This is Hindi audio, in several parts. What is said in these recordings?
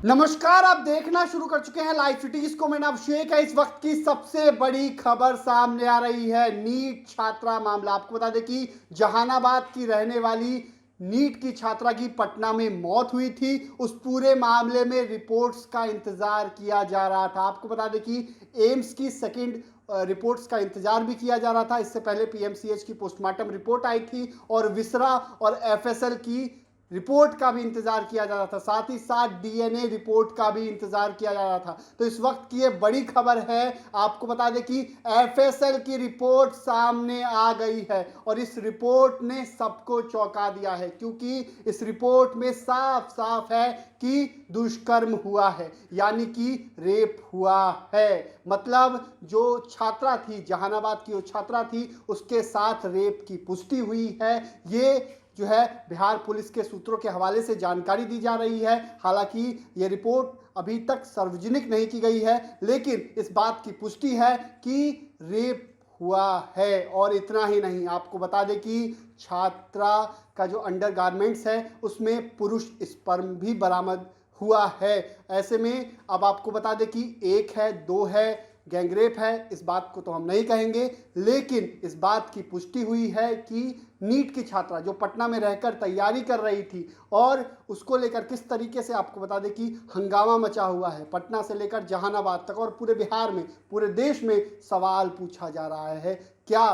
नमस्कार, आप देखना शुरू कर चुके हैं लाइव सिटीज को। मैं अभिषेक है। इस वक्त की सबसे बड़ी खबर सामने आ रही है नीट छात्रा मामला। आपको बता दें कि जहानाबाद की रहने वाली नीट की छात्रा की पटना में मौत हुई थी। उस पूरे मामले में रिपोर्ट्स का इंतजार किया जा रहा था। आपको बता दें कि एम्स की सेकंड रिपोर्ट्स का इंतजार भी किया जा रहा था। इससे पहले पीएमसीएच की पोस्टमार्टम रिपोर्ट आई थी और विसरा और एफएसएल की रिपोर्ट का भी इंतजार किया जा रहा था। साथ ही साथ डीएनए रिपोर्ट का भी इंतजार किया जा रहा था। तो इस वक्त की ये बड़ी खबर है। आपको बता दें कि एफएसएल की रिपोर्ट सामने आ गई है और इस रिपोर्ट ने सबको चौंका दिया है, क्योंकि इस रिपोर्ट में साफ साफ है कि दुष्कर्म हुआ है, यानी कि रेप हुआ है। मतलब जो छात्रा थी, जहानाबाद की वो छात्रा थी, उसके साथ रेप की पुष्टि हुई है। ये जो है बिहार पुलिस के सूत्रों के हवाले से जानकारी दी जा रही है। हालांकि ये रिपोर्ट अभी तक सार्वजनिक नहीं की गई है, लेकिन इस बात की पुष्टि है कि रेप हुआ है। और इतना ही नहीं, आपको बता दें कि छात्रा का जो अंडरगारमेंट्स है उसमें पुरुष स्पर्म भी बरामद हुआ है। ऐसे में अब आपको बता दें कि एक है, दो है, गैंगरेप है, इस बात को तो हम नहीं कहेंगे, लेकिन इस बात की पुष्टि हुई है कि नीट की छात्रा जो पटना में रहकर तैयारी कर रही थी और उसको लेकर किस तरीके से, आपको बता दें कि हंगामा मचा हुआ है। पटना से लेकर जहानाबाद तक और पूरे बिहार में, पूरे देश में सवाल पूछा जा रहा है, क्या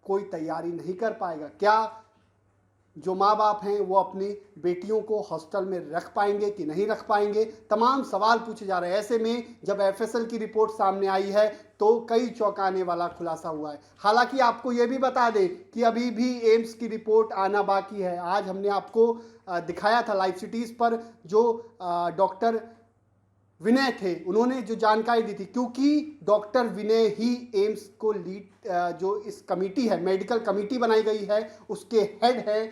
कोई तैयारी नहीं कर पाएगा? क्या जो माँ बाप हैं वो अपनी बेटियों को हॉस्टल में रख पाएंगे कि नहीं रख पाएंगे? तमाम सवाल पूछे जा रहे हैं। ऐसे में जब एफएसएल की रिपोर्ट सामने आई है तो कई चौंकाने वाला खुलासा हुआ है। हालांकि आपको ये भी बता दें कि अभी भी एम्स की रिपोर्ट आना बाकी है। आज हमने आपको दिखाया था लाइव सिटीज पर, जो डॉक्टर विनय थे, उन्होंने जो जानकारी दी थी, क्योंकि डॉक्टर विनय ही एम्स को लीड, जो इस कमेटी है, मेडिकल कमेटी बनाई गई है, उसके हेड है।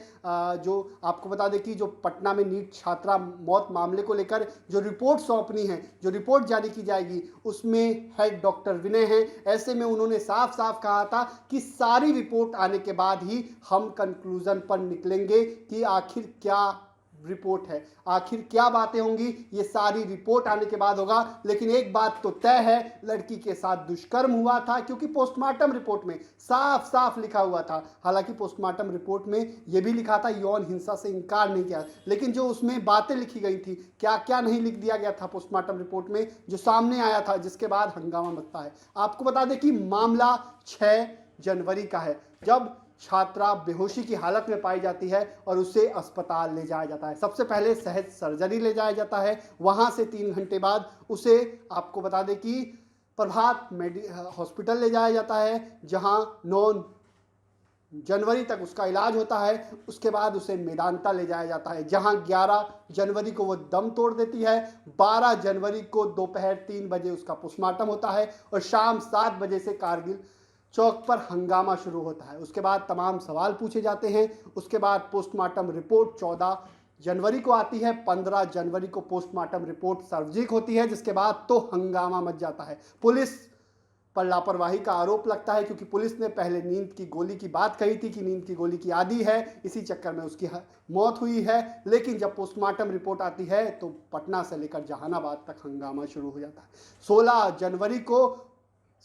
जो आपको बता दें कि जो पटना में नीट छात्रा मौत मामले को लेकर जो रिपोर्ट सौंपनी है, जो रिपोर्ट जारी की जाएगी, उसमें हेड डॉक्टर विनय हैं। ऐसे में उन्होंने साफ साफ कहा था कि सारी रिपोर्ट आने के बाद ही हम कंक्लूजन पर निकलेंगे कि आखिर क्या रिपोर्ट है, आखिर क्या बातें होंगी। ये सारी रिपोर्ट आने के बाद होगा। लेकिन एक बात तो तय है, लड़की के साथ दुष्कर्म हुआ था, क्योंकि पोस्टमार्टम रिपोर्ट में साफ साफ लिखा हुआ था। हालांकि पोस्टमार्टम रिपोर्ट में यह भी लिखा था यौन हिंसा से इनकार नहीं किया, लेकिन जो उसमें बातें लिखी गई थी, क्या क्या नहीं लिख दिया गया था पोस्टमार्टम रिपोर्ट में, जो सामने आया था, जिसके बाद हंगामा मचता है। आपको बता दें कि मामला 6 जनवरी का है, जब छात्रा बेहोशी की हालत में पाई जाती है और उसे अस्पताल ले जाया जाता है। सबसे पहले सहज सर्जरी ले जाया जाता है, वहां से 3 घंटे बाद उसे, आपको बता दें कि प्रभात हॉस्पिटल ले जाया जाता है, जहां 9 जनवरी तक उसका इलाज होता है। उसके बाद उसे मेदांता ले जाया जाता है, जहां 11 जनवरी को वो दम तोड़ देती है। 12 जनवरी को दोपहर 3 बजे उसका पोस्टमार्टम होता है और शाम 7 बजे से कारगिल चौक पर हंगामा शुरू होता है। उसके बाद तमाम सवाल पूछे जाते हैं। उसके बाद पोस्टमार्टम रिपोर्ट 14 जनवरी को आती है। 15 जनवरी को पोस्टमार्टम रिपोर्ट सार्वजनिक होती है, जिसके बाद तो हंगामा मच जाता है। पुलिस पर लापरवाही का आरोप लगता है, क्योंकि पुलिस ने पहले नींद की गोली की बात कही थी कि नींद की गोली की आदी है, इसी चक्कर में उसकी मौत हुई है। लेकिन जब पोस्टमार्टम रिपोर्ट आती है तो पटना से लेकर जहानाबाद तक हंगामा शुरू हो जाता है। 16 जनवरी को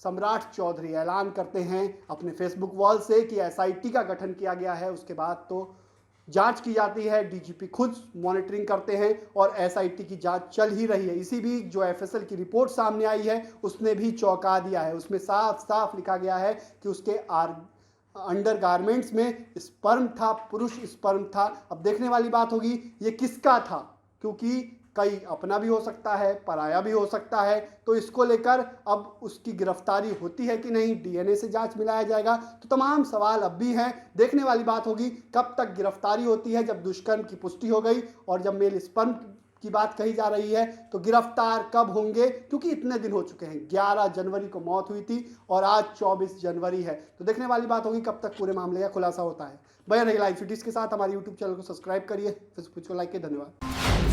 सम्राट चौधरी ऐलान करते हैं अपने फेसबुक वॉल से कि एसआईटी का गठन किया गया है। उसके बाद तो जांच की जाती है, डीजीपी खुद मॉनिटरिंग करते हैं और एसआईटी की जांच चल ही रही है। इसी बीच जो एफएसएल की रिपोर्ट सामने आई है उसने भी चौंका दिया है। उसमें साफ साफ लिखा गया है कि उसके अंडरगारमेंट्स में स्पर्म था, पुरुष स्पर्म था। अब देखने वाली बात होगी ये किसका था, क्योंकि कई अपना भी हो सकता है, पराया भी हो सकता है। तो इसको लेकर अब उसकी गिरफ्तारी होती है कि नहीं, डीएनए से जांच मिलाया जाएगा। तो तमाम सवाल अब भी हैं। देखने वाली बात होगी कब तक गिरफ्तारी होती है। जब दुष्कर्म की पुष्टि हो गई और जब मेल स्पर्म की बात कही जा रही है तो गिरफ्तार कब होंगे, क्योंकि इतने दिन हो चुके हैं। 11 जनवरी को मौत हुई थी और आज 24 जनवरी है। तो देखने वाली बात होगी कब तक पूरे मामले का खुलासा होता है। बने रहिए लाइव सिटीज के साथ। हमारे यूट्यूब चैनल को सब्सक्राइब करिए, फेसबुक को लाइक करिए। धन्यवाद।